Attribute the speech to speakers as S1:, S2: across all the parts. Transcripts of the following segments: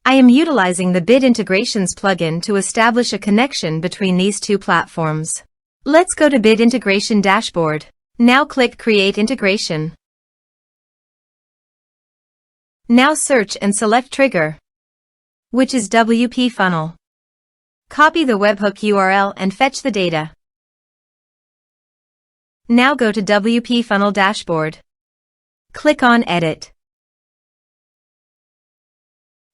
S1: I am utilizing the Bid Integrations plugin to establish a connection between these two platforms. Let's go to Bid Integration Dashboard. Now click Create Integration. Now search and select Trigger, which is WPFunnel. Copy the webhook URL and fetch the data. Now go to WPFunnel Dashboard. Click on Edit.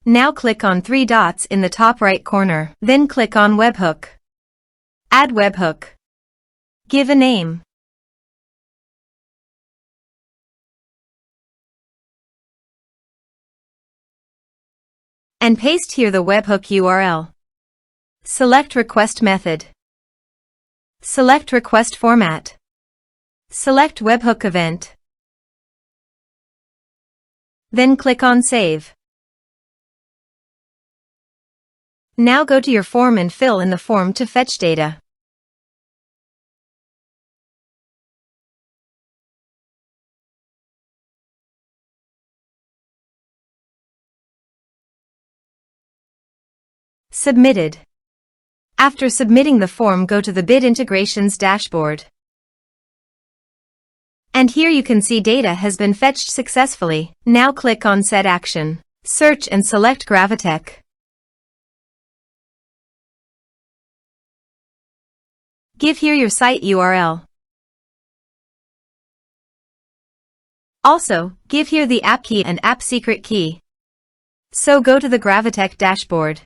S1: Now click on three dots in the top right corner. Then click on Webhook. Add webhook. Give a name. And paste here the webhook URL. Select Request Method. Select Request Format. Select Webhook Event. Then click on Save. Now go to your form and fill in the form to fetch data. Submitted. After submitting the form, go to the Bid Integrations dashboard. And here you can see data has been fetched successfully. Now click on Set Action. Search and select Gravitec. Give here your site URL. Also, give here the app key and app secret key. So go to the Gravitec dashboard.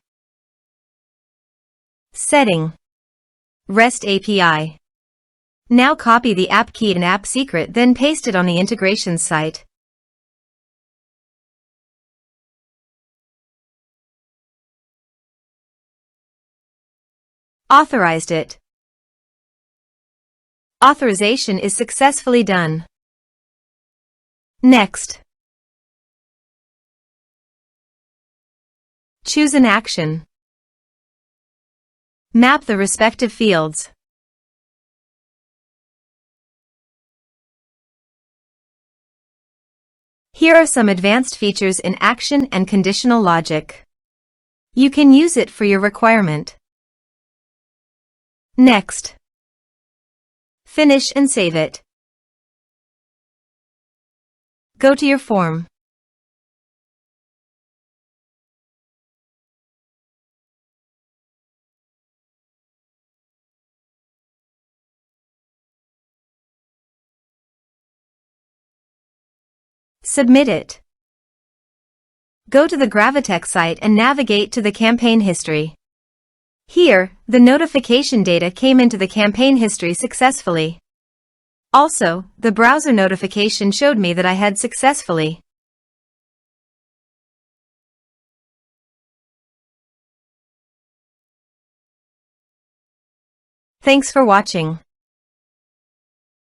S1: Setting. REST API. Now copy the app key and app secret, then paste it on the integrations site. Authorized it. Authorization is successfully done. Next. Choose an action. Map the respective fields. Here are some advanced features in action and conditional logic. You can use it for your requirement. Next. Finish and save it. Go to your form. Submit it. Go to the Gravitec site and navigate to the campaign history. Here, the notification data came into the campaign history successfully. Also, the browser notification showed me that I had successfully. Thanks for watching.